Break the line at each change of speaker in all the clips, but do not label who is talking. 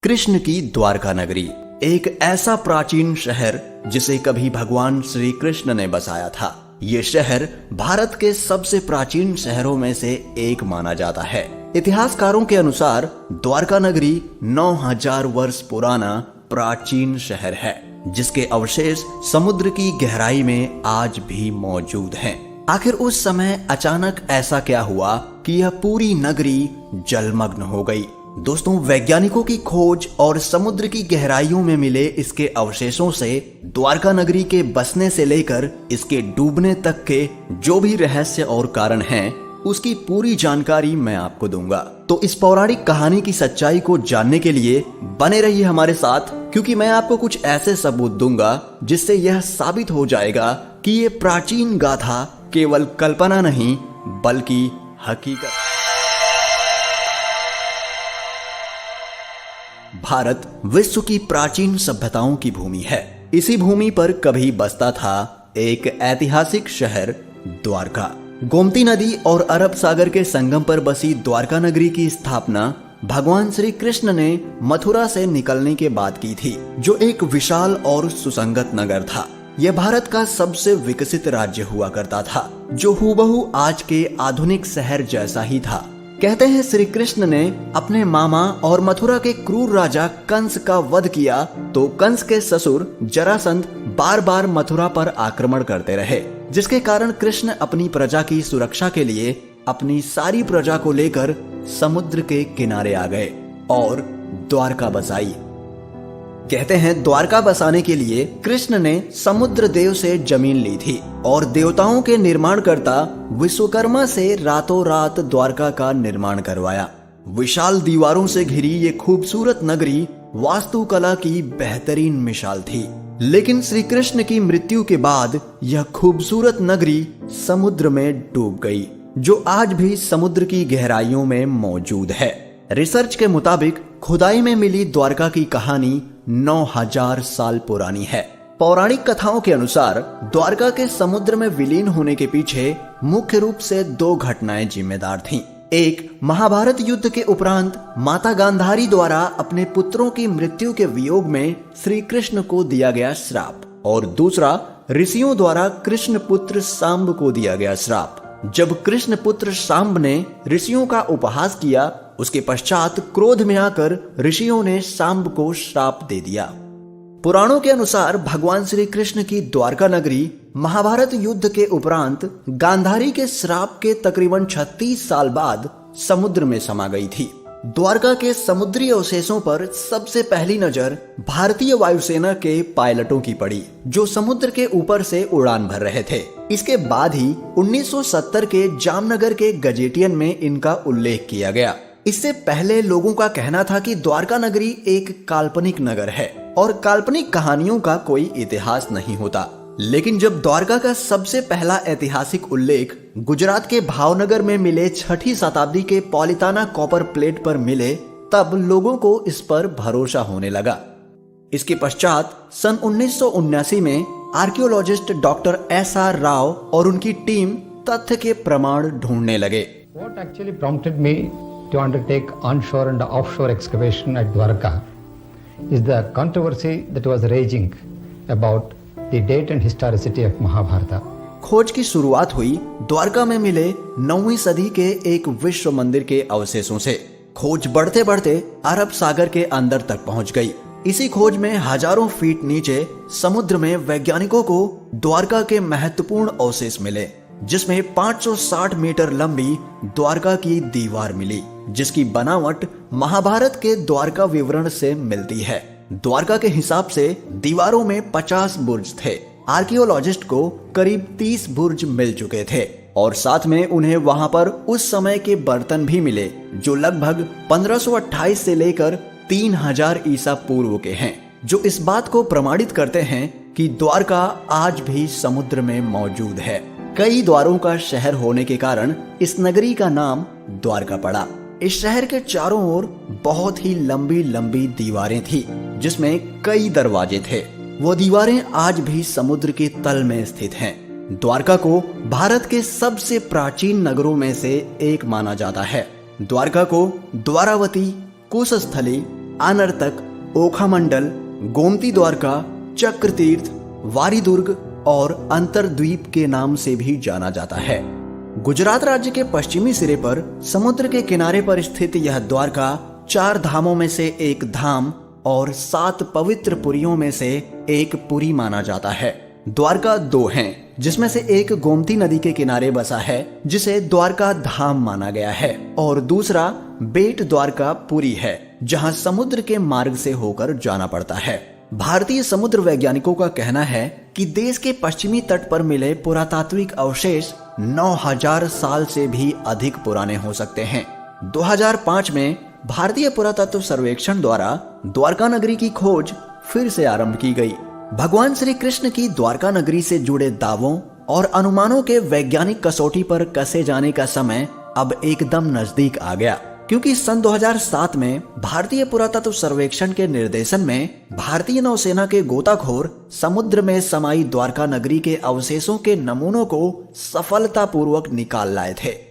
कृष्ण की द्वारका नगरी एक ऐसा प्राचीन शहर जिसे कभी भगवान श्री कृष्ण ने बसाया था। ये शहर भारत के सबसे प्राचीन शहरों में से एक माना जाता है। इतिहासकारों के अनुसार द्वारका नगरी 9000 वर्ष पुराना प्राचीन शहर है, जिसके अवशेष समुद्र की गहराई में आज भी मौजूद हैं। आखिर उस समय अचानक ऐसा क्या हुआ कि यह पूरी नगरी जलमग्न हो गई। दोस्तों, वैज्ञानिकों की खोज और समुद्र की गहराइयों में मिले इसके अवशेषों से द्वारका नगरी के बसने से लेकर इसके डूबने तक के जो भी रहस्य और कारण हैं, उसकी पूरी जानकारी मैं आपको दूंगा। तो इस पौराणिक कहानी की सच्चाई को जानने के लिए बने रहिए हमारे साथ, क्योंकि मैं आपको कुछ ऐसे सबूत दूंगा जिससे यह साबित हो जाएगा कि ये प्राचीन गाथा केवल कल्पना नहीं बल्कि हकीकत। भारत विश्व की प्राचीन सभ्यताओं की भूमि है। इसी भूमि पर कभी बसता था एक ऐतिहासिक शहर द्वारका। गोमती नदी और अरब सागर के संगम पर बसी द्वारका नगरी की स्थापना भगवान श्री कृष्ण ने मथुरा से निकलने के बाद की थी, जो एक विशाल और सुसंगत नगर था। यह भारत का सबसे विकसित राज्य हुआ करता था, जो हूबहू आज के आधुनिक शहर जैसा ही था। कहते हैं श्री कृष्ण ने अपने मामा और मथुरा के क्रूर राजा कंस का वध किया तो कंस के ससुर जरासंध बार बार मथुरा पर आक्रमण करते रहे, जिसके कारण कृष्ण अपनी प्रजा की सुरक्षा के लिए अपनी सारी प्रजा को लेकर समुद्र के किनारे आ गए और द्वारका बसाई। कहते हैं द्वारका बसाने के लिए कृष्ण ने समुद्र देव से जमीन ली थी और देवताओं के निर्माणकर्ता विश्वकर्मा से रातों रात द्वारका का निर्माण करवाया। विशाल दीवारों से घिरी ये खूबसूरत नगरी वास्तुकला की बेहतरीन मिसाल थी, लेकिन श्री कृष्ण की मृत्यु के बाद यह खूबसूरत नगरी समुद्र में डूब गई, जो आज भी समुद्र की गहराइयों में मौजूद है। रिसर्च के मुताबिक खुदाई में मिली द्वारका की कहानी 9000 साल पुरानी है। पौराणिक कथाओं के अनुसार द्वारका के समुद्र में विलीन होने के पीछे मुख्य रूप से 2 घटनाएं जिम्मेदार थीं। एक, महाभारत युद्ध के उपरांत माता गांधारी द्वारा अपने पुत्रों की मृत्यु के वियोग में श्री कृष्ण को दिया गया श्राप, और दूसरा, ऋषियों द्वारा कृष्ण पुत्र सांब को दिया गया श्राप। जब कृष्ण पुत्र सांब ने ऋषियों का उपहास किया, उसके पश्चात क्रोध में आकर ऋषियों ने सांब को श्राप दे दिया। पुराणों के अनुसार भगवान श्री कृष्ण की द्वारका नगरी महाभारत युद्ध के उपरांत गांधारी के श्राप के तकरीबन 36 साल बाद समुद्र में समा गई थी। द्वारका के समुद्री अवशेषों पर सबसे पहली नजर भारतीय वायुसेना के पायलटों की पड़ी, जो समुद्र के ऊपर से उड़ान भर रहे थे। इसके बाद ही 1970 के जामनगर के गजेटियन में इनका उल्लेख किया गया। इससे पहले लोगों का कहना था कि द्वारका नगरी एक काल्पनिक नगर है और काल्पनिक कहानियों का कोई इतिहास नहीं होता। लेकिन जब द्वारका का सबसे पहला ऐतिहासिक उल्लेख गुजरात के भावनगर में मिले 6ठी शताब्दी के पॉलिताना कॉपर प्लेट पर मिले, तब लोगों को इस पर भरोसा होने लगा। इसके पश्चात सन 1979 में आर्कियोलॉजिस्ट डॉक्टर SR राव और उनकी टीम तथ्य के प्रमाण ढूंढने लगे।
What actually prompted me to undertake onshore and offshore excavation at Dwarka is the controversy that was raging about the date and historicity of Mahabharata.
खोज की शुरुआत हुई द्वारका में मिले 9वीं सदी के एक विश्व मंदिर के अवशेषों से। खोज बढ़ते बढ़ते अरब सागर के अंदर तक पहुंच गई। इसी खोज में हजारों फीट नीचे समुद्र में वैज्ञानिकों को द्वारका के महत्वपूर्ण अवशेष मिले, जिसमें 560 मीटर लंबी द्वारका की दीवार मिली, जिसकी बनावट महाभारत के द्वारका विवरण से मिलती है। द्वारका के हिसाब से दीवारों में 50 बुर्ज थे। आर्कियोलॉजिस्ट को करीब 30 बुर्ज मिल चुके थे और साथ में उन्हें वहां पर उस समय के बर्तन भी मिले, जो लगभग 1528 से लेकर 3000 ईसा पूर्व के हैं, जो इस बात को प्रमाणित करते हैं कि द्वारका आज भी समुद्र में मौजूद है। कई द्वारों का शहर होने के कारण इस नगरी का नाम द्वारका पड़ा। इस शहर के चारों ओर बहुत ही लंबी लंबी दीवारें थी, जिसमें कई दरवाजे थे। वो दीवारें आज भी समुद्र के तल में स्थित हैं। द्वारका को भारत के सबसे प्राचीन नगरों में से एक माना जाता है। द्वारका को द्वारावती, कुशस्थली, आनर्तक, ओखामंडल, गोमती द्वारका, चक्रतीर्थ, वारीदुर्ग और अंतरद्वीप के नाम से भी जाना जाता है। गुजरात राज्य के पश्चिमी सिरे पर समुद्र के किनारे पर स्थित यह द्वारका 4 धामों में से एक धाम और 7 पवित्र पुरियों में से एक पुरी माना जाता है। द्वारका 2 हैं, जिसमें से एक गोमती नदी के किनारे बसा है जिसे द्वारका धाम माना गया है, और दूसरा बेट द्वारका पुरी है जहां समुद्र के मार्ग से होकर जाना पड़ता है। भारतीय समुद्र वैज्ञानिकों का कहना है कि देश के पश्चिमी तट पर मिले पुरातात्विक अवशेष 9000 साल से भी अधिक पुराने हो सकते हैं। 2005 में भारतीय पुरातत्व सर्वेक्षण द्वारा द्वारका नगरी की खोज फिर से आरंभ की गई। भगवान श्री कृष्ण की द्वारका नगरी से जुड़े दावों और अनुमानों के वैज्ञानिक कसौटी पर कसे जाने का समय अब एकदम नजदीक आ गया, क्योंकि सन 2007 में भारतीय पुरातत्व सर्वेक्षण के निर्देशन में भारतीय नौसेना के गोताखोर समुद्र में समाई द्वारका नगरी के अवशेषों के नमूनों को सफलतापूर्वक निकाल लाए थे।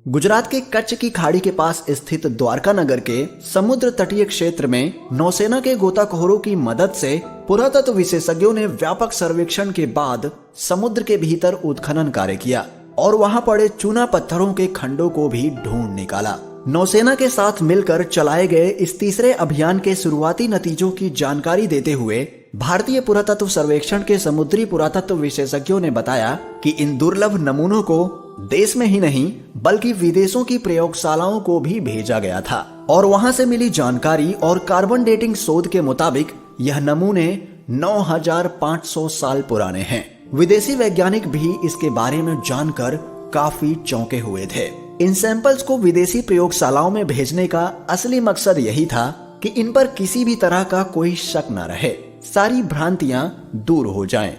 गुजरात के कच्छ की खाड़ी के पास स्थित द्वारका नगर के समुद्र तटीय क्षेत्र में नौसेना के गोताखोरों की मदद से पुरातत्व विशेषज्ञों ने व्यापक सर्वेक्षण के बाद समुद्र के भीतर उत्खनन कार्य किया और वहां पड़े चूना पत्थरों के खंडों को भी ढूंढ निकाला। नौसेना के साथ मिलकर चलाए गए इस तीसरे अभियान के शुरुआती नतीजों की जानकारी देते हुए भारतीय पुरातत्व सर्वेक्षण के समुद्री पुरातत्व विशेषज्ञों ने बताया कि इन दुर्लभ नमूनों को देश में ही नहीं बल्कि विदेशों की प्रयोगशालाओं को भी भेजा गया था, और वहां से मिली जानकारी और कार्बन डेटिंग शोध के मुताबिक यह नमूने 9500 साल पुराने हैं। विदेशी वैज्ञानिक भी इसके बारे में जानकर काफी चौंके हुए थे। इन सैंपल्स को विदेशी प्रयोगशालाओं में भेजने का असली मकसद यही था कि इन पर किसी भी तरह का कोई शक न रहे, सारी भ्रांतियां दूर हो जाएं।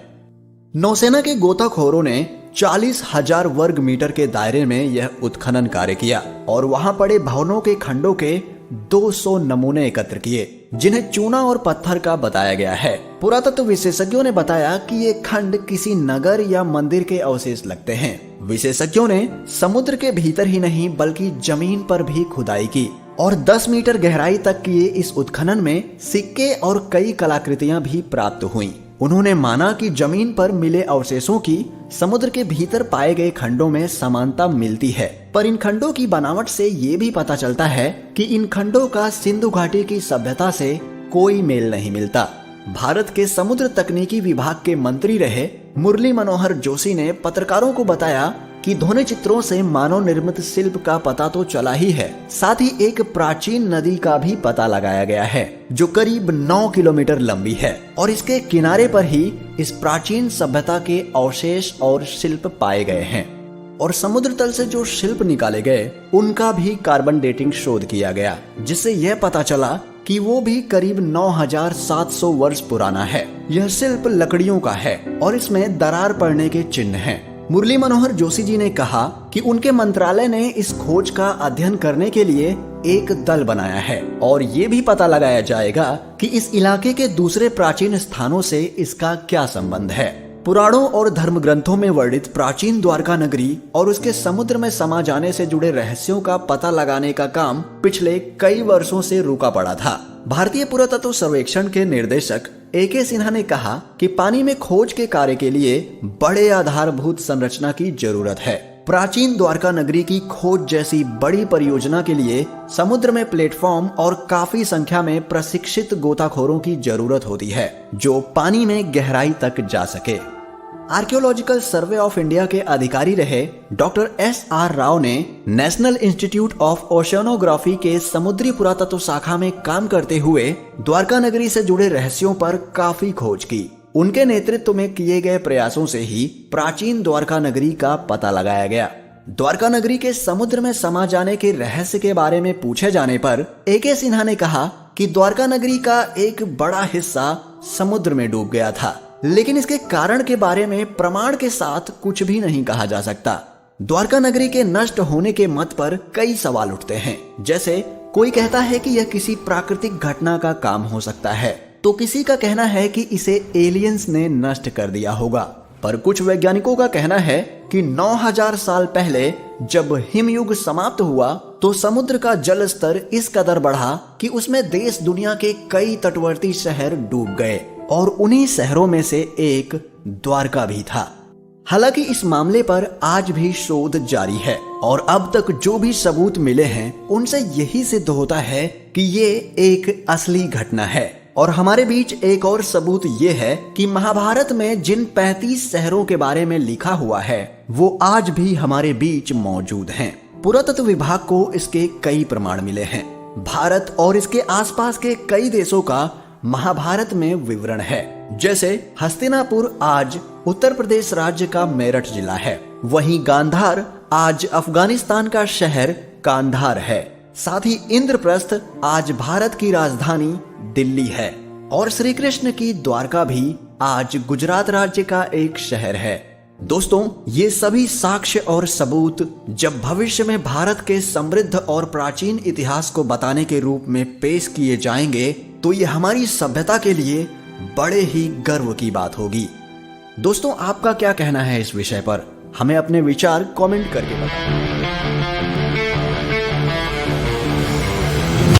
नौसेना के गोताखोरों ने 40,000 वर्ग मीटर के दायरे में यह उत्खनन कार्य किया और वहां पड़े भवनों के खंडों के 200 नमूने एकत्र किए, जिन्हें चूना और पत्थर का बताया गया है। पुरातत्व विशेषज्ञों ने बताया कि ये खंड किसी नगर या मंदिर के अवशेष लगते हैं। विशेषज्ञों ने समुद्र के भीतर ही नहीं बल्कि जमीन पर भी खुदाई की और 10 मीटर गहराई तक किए इस उत्खनन में सिक्के और कई कलाकृतियां भी प्राप्त हुईं। उन्होंने माना कि जमीन पर मिले अवशेषों की समुद्र के भीतर पाए गए खंडों में समानता मिलती है, पर इन खंडों की बनावट से ये भी पता चलता है कि इन खंडों का सिंधु घाटी की सभ्यता से कोई मेल नहीं मिलता। भारत के समुद्र तकनीकी विभाग के मंत्री रहे मुरली मनोहर जोशी ने पत्रकारों को बताया कि ध्वनि चित्रों से मानव निर्मित शिल्प का पता तो चला ही है, साथ ही एक प्राचीन नदी का भी पता लगाया गया है जो करीब 9 किलोमीटर लंबी है और इसके किनारे पर ही इस प्राचीन सभ्यता के अवशेष और शिल्प पाए गए हैं। और समुद्र तल से जो शिल्प निकाले गए उनका भी कार्बन डेटिंग शोध किया गया, जिससे यह पता चला कि वो भी करीब 9700 वर्ष पुराना है। यह शिल्प लकड़ियों का है और इसमें दरार पड़ने के चिन्ह हैं। मुरली मनोहर जोशी जी ने कहा कि उनके मंत्रालय ने इस खोज का अध्ययन करने के लिए एक दल बनाया है और ये भी पता लगाया जाएगा कि इस इलाके के दूसरे प्राचीन स्थानों से इसका क्या संबंध है। पुराणों और धर्म ग्रंथों में वर्णित प्राचीन द्वारका नगरी और उसके समुद्र में समा जाने से जुड़े रहस्यों का पता लगाने का काम पिछले कई वर्षों से रुका पड़ा था। भारतीय पुरातत्व सर्वेक्षण के निर्देशक AK सिन्हा ने कहा कि पानी में खोज के कार्य के लिए बड़े आधारभूत संरचना की जरूरत है। प्राचीन द्वारका नगरी की खोज जैसी बड़ी परियोजना के लिए समुद्र में प्लेटफॉर्म और काफी संख्या में प्रशिक्षित गोताखोरों की जरूरत होती है जो पानी में गहराई तक जा सके। आर्कियोलॉजिकल सर्वे ऑफ इंडिया के अधिकारी रहे डॉक्टर SR राव ने नेशनल इंस्टीट्यूट ऑफ ओशियानोग्राफी के समुद्री पुरातत्व शाखा में काम करते हुए द्वारका नगरी से जुड़े रहस्यों पर काफी खोज की। उनके नेतृत्व में किए गए प्रयासों से ही प्राचीन द्वारका नगरी का पता लगाया गया। द्वारका नगरी के समुद्र में समा जाने के रहस्य के बारे में पूछे जाने पर AK सिन्हा ने कहा कि द्वारका नगरी का एक बड़ा हिस्सा समुद्र में डूब गया था, लेकिन इसके कारण के बारे में प्रमाण के साथ कुछ भी नहीं कहा जा सकता। द्वारका नगरी के नष्ट होने के मत पर कई सवाल उठते हैं, जैसे कोई कहता है कि यह किसी प्राकृतिक घटना का काम हो सकता है, तो किसी का कहना है कि इसे एलियंस ने नष्ट कर दिया होगा, पर कुछ वैज्ञानिकों का कहना है कि 9000 साल पहले जब हिमयुग समाप्त हुआ तो समुद्र का जल स्तर इस कदर बढ़ा कि उसमें देश दुनिया के कई तटवर्ती शहर डूब गए और उन्हीं शहरों में से एक द्वारका भी था। हालांकि इस मामले पर आज भी शोध जारी है और अब तक जो भी सबूत मिले हैं उनसे यही सिद्ध होता है कि ये एक असली घटना है। और हमारे बीच एक और सबूत ये है कि महाभारत में जिन 35 शहरों के बारे में लिखा हुआ है वो आज भी हमारे बीच मौजूद हैं। पुरातत्व विभाग को इसके कई प्रमाण मिले हैं। भारत और इसके आसपास के कई देशों का महाभारत में विवरण है। जैसे हस्तिनापुर आज उत्तर प्रदेश राज्य का मेरठ जिला है, वहीं गांधार आज अफगानिस्तान का शहर कांधार है। साथ ही इंद्रप्रस्थ आज भारत की राजधानी दिल्ली है और श्री कृष्ण की द्वारका भी आज गुजरात राज्य का एक शहर है। दोस्तों, ये सभी साक्ष्य और सबूत जब भविष्य में भारत के समृद्ध और प्राचीन इतिहास को बताने के रूप में पेश किए जाएंगे तो ये हमारी सभ्यता के लिए बड़े ही गर्व की बात होगी। दोस्तों, आपका क्या कहना है इस विषय पर? हमें अपने विचार कमेंट करके बताएं।